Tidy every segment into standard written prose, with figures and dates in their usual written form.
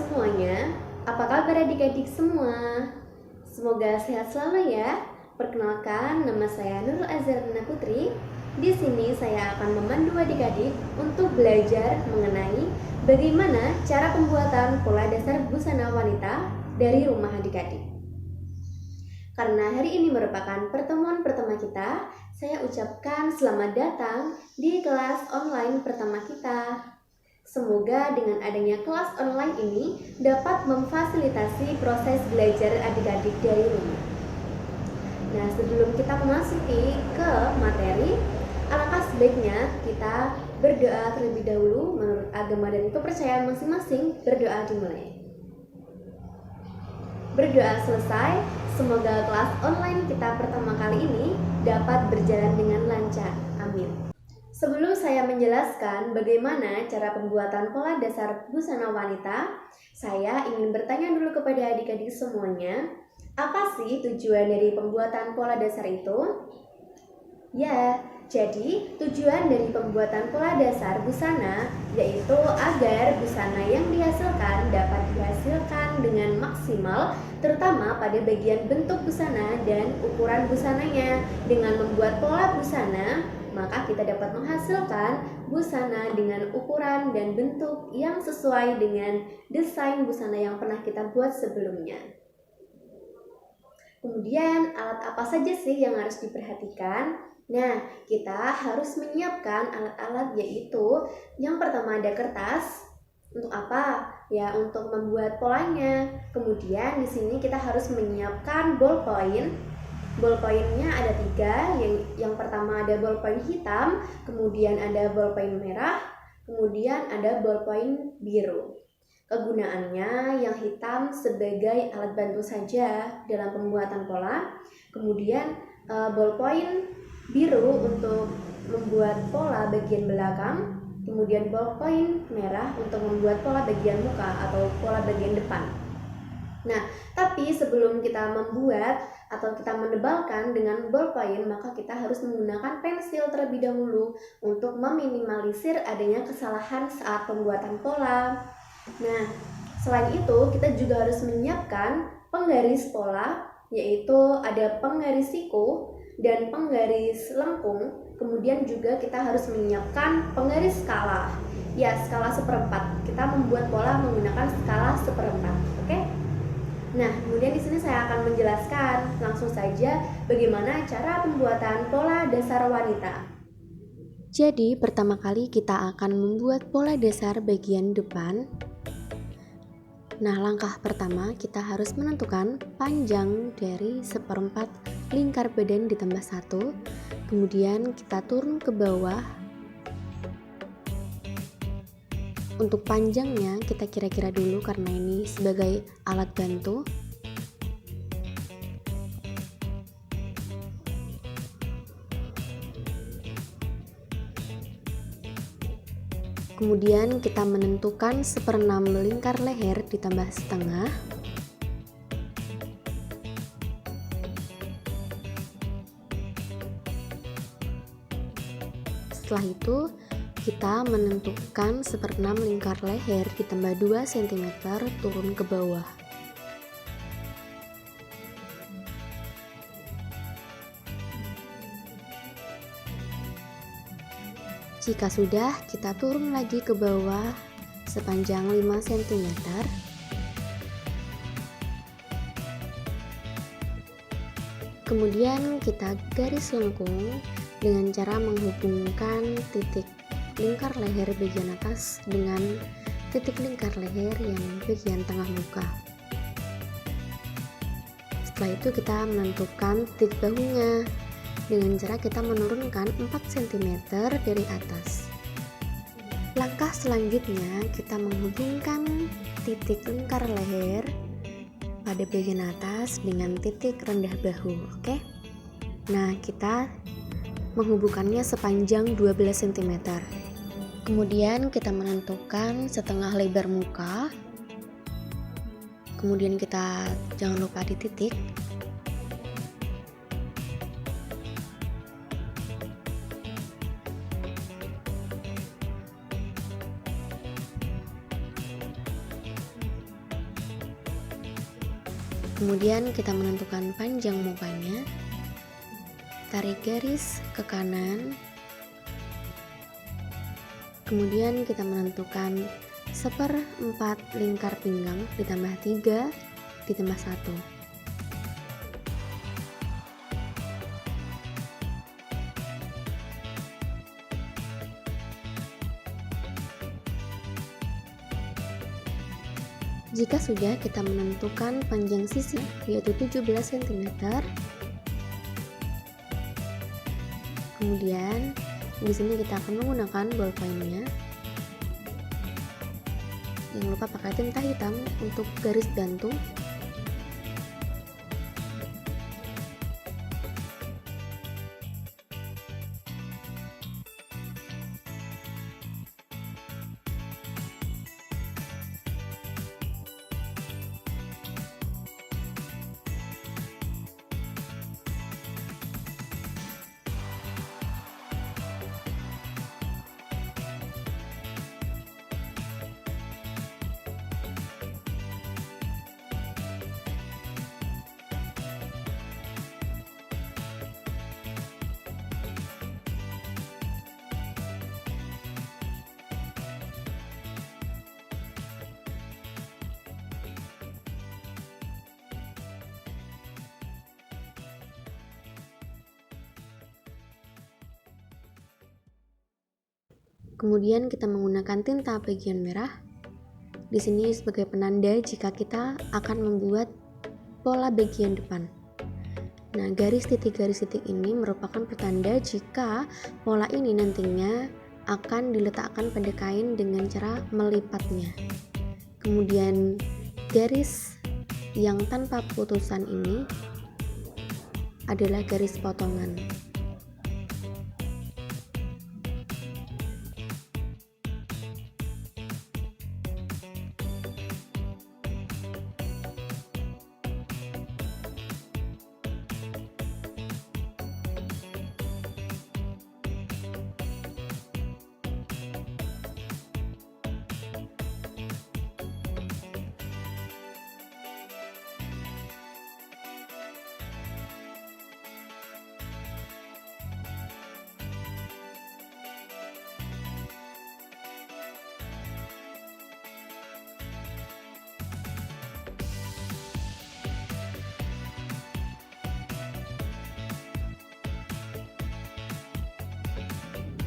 semuanya, apa kabar adik-adik semua? Semoga sehat selalu ya. Perkenalkan, nama saya Nurul Azharina Putri. Di sini saya akan memandu adik-adik untuk belajar mengenai bagaimana cara pembuatan pola dasar busana wanita dari rumah adik-adik. Karena hari ini merupakan pertemuan pertama kita, saya ucapkan selamat datang di kelas online pertama kita. Semoga dengan adanya kelas online ini dapat memfasilitasi proses belajar adik-adik dari rumah. Nah, sebelum kita memasuki ke materi, alangkah sebaiknya kita berdoa terlebih dahulu menurut agama dan kepercayaan masing-masing. Berdoa dimulai. Berdoa selesai, semoga kelas online kita pertama kali ini dapat berjalan dengan lancar. Amin. Sebelum saya menjelaskan bagaimana cara pembuatan pola dasar busana wanita, saya ingin bertanya dulu kepada adik-adik semuanya, apa sih tujuan dari pembuatan pola dasar itu? Ya, jadi tujuan dari pembuatan pola dasar busana yaitu agar busana yang dihasilkan dapat dihasilkan dengan maksimal, terutama pada bagian bentuk busana dan ukuran busananya. Dengan membuat pola busana, maka kita dapat menghasilkan busana dengan ukuran dan bentuk yang sesuai dengan desain busana yang pernah kita buat sebelumnya. Kemudian alat apa saja sih yang harus diperhatikan? Nah, kita harus menyiapkan alat-alat, yaitu yang pertama ada kertas. Untuk apa? Ya, untuk membuat polanya. Kemudian di sini kita harus menyiapkan ballpoint. Ballpointnya ada 3. Yang pertama ada ballpoint hitam, kemudian ada ballpoint merah, kemudian ada ballpoint biru. Kegunaannya yang hitam sebagai alat bantu saja dalam pembuatan pola, kemudian ballpoint biru untuk membuat pola bagian belakang, kemudian ballpoint merah untuk membuat pola bagian muka atau pola bagian depan. Nah, tapi sebelum kita membuat atau kita menebalkan dengan ballpoint, maka kita harus menggunakan pensil terlebih dahulu untuk meminimalisir adanya kesalahan saat pembuatan pola. Nah, selain itu kita juga harus menyiapkan penggaris pola, yaitu ada penggaris siku dan penggaris lengkung. Kemudian juga kita harus menyiapkan penggaris skala. Ya, skala 1/4. Kita membuat pola menggunakan skala 1/4. Oke? Nah, kemudian di sini saya akan menjelaskan langsung saja bagaimana cara pembuatan pola dasar wanita. Jadi, pertama kali kita akan membuat pola dasar bagian depan. Nah, langkah pertama kita harus menentukan panjang dari 1/4 lingkar badan ditambah 1. Kemudian kita turun ke bawah. Untuk panjangnya kita kira-kira dulu karena ini sebagai alat bantu. Kemudian kita menentukan 1/6 lingkar leher ditambah setengah. Setelah itu kita menentukan 1/6 lingkar leher ditambah 2 cm turun ke bawah. Jika sudah, kita turun lagi ke bawah sepanjang 5 cm. Kemudian kita garis lengkung dengan cara menghubungkan titik lingkar leher bagian atas dengan titik lingkar leher yang bagian tengah muka. Setelah itu kita menentukan titik bahunya dengan cara kita menurunkan 4 cm dari atas. Langkah selanjutnya kita menghubungkan titik lingkar leher pada bagian atas dengan titik rendah bahu. Oke? Nah, kita menghubungkannya sepanjang 12 cm. Kemudian kita menentukan setengah lebar muka. Kemudian kita jangan lupa di titik. Kemudian kita menentukan panjang mukanya, tarik garis ke kanan. Kemudian kita menentukan 1/4 lingkar pinggang ditambah 3 ditambah 1. Jika sudah, kita menentukan panjang sisi yaitu 17 cm. Kemudian di sini kita akan menggunakan ballpointnya. Jangan lupa pakai tinta hitam untuk garis gantung. Kemudian kita menggunakan tinta bagian merah. Di sini sebagai penanda jika kita akan membuat pola bagian depan. Nah, garis titik ini merupakan pertanda jika pola ini nantinya akan diletakkan pada kain dengan cara melipatnya. Kemudian garis yang tanpa putusan ini adalah garis potongan.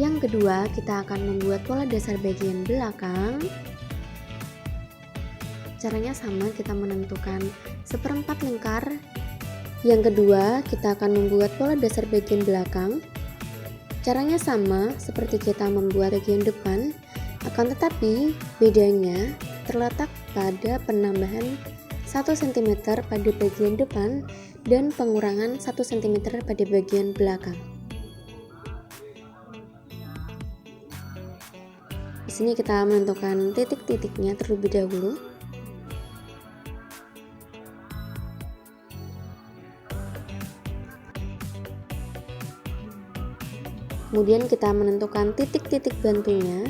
Yang kedua, kita akan membuat pola dasar bagian belakang. Caranya sama, kita menentukan 1/4 lingkar. Yang kedua, kita akan membuat pola dasar bagian belakang. Caranya sama seperti kita membuat bagian depan, akan tetapi bedanya terletak pada penambahan 1 cm pada bagian depan dan pengurangan 1 cm pada bagian belakang. Di sini kita menentukan titik-titiknya terlebih dahulu. Kemudian kita menentukan titik-titik bantunya.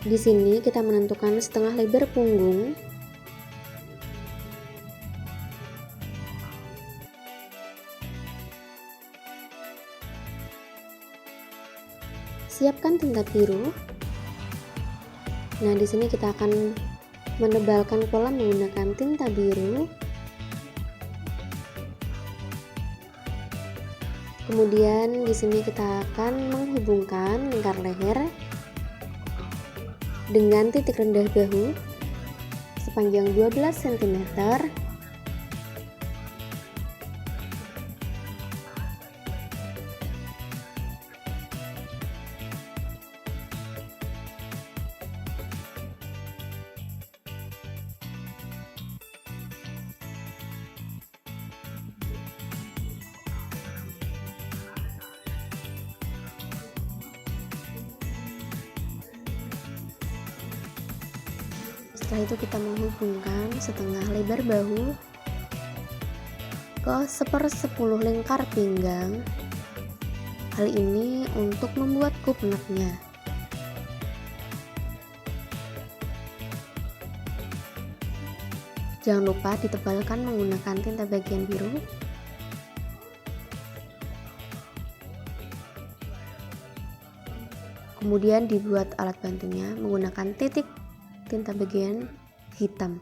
Di sini kita menentukan setengah lebar punggung. Siapkan tinta biru. Nah, di sini kita akan menebalkan pola menggunakan tinta biru. Kemudian di sini kita akan menghubungkan lingkar leher dengan titik rendah bahu sepanjang 12 cm. Setelah itu kita menghubungkan setengah lebar bahu ke 1/10 lingkar pinggang. Hal ini untuk membuat kup lunaknya. Jangan lupa ditebalkan menggunakan tinta bagian biru. Kemudian dibuat alat bantunya menggunakan titik tinta bagian hitam.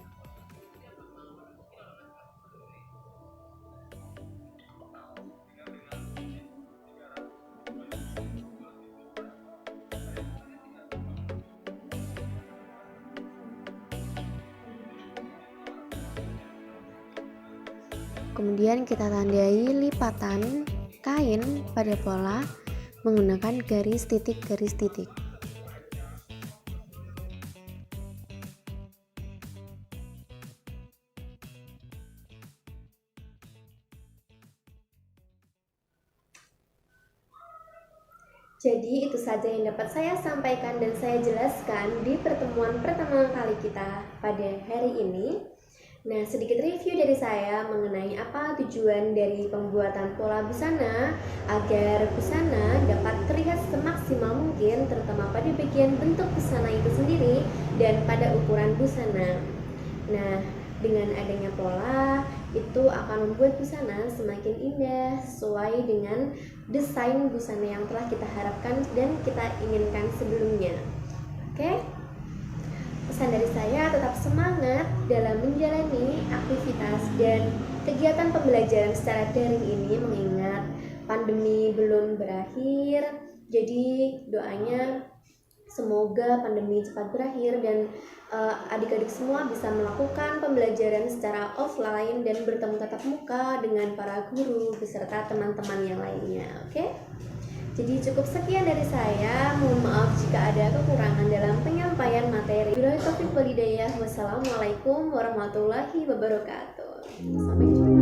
Kemudian kita tandai lipatan kain pada pola menggunakan garis titik. Jadi itu saja yang dapat saya sampaikan dan saya jelaskan di pertemuan pertama kali kita pada hari ini. Nah, sedikit review dari saya mengenai apa tujuan dari pembuatan pola busana agar busana dapat terlihat semaksimal mungkin, terutama pada bagian bentuk busana itu sendiri dan pada ukuran busana. Nah, dengan adanya pola itu akan membuat busana semakin indah sesuai dengan desain busana yang telah kita harapkan dan kita inginkan sebelumnya. Oke? Pesan dari saya, tetap semangat dalam menjalani aktivitas dan kegiatan pembelajaran secara daring ini, mengingat pandemi belum berakhir. Jadi doanya semoga pandemi cepat berakhir dan adik-adik semua bisa melakukan pembelajaran secara offline dan bertemu tatap muka dengan para guru beserta teman-teman yang lainnya. Oke? Jadi cukup sekian dari saya. Mohon maaf jika ada kekurangan dalam penyampaian materi. Wassalamualaikum warahmatullahi wabarakatuh. Sampai jumpa.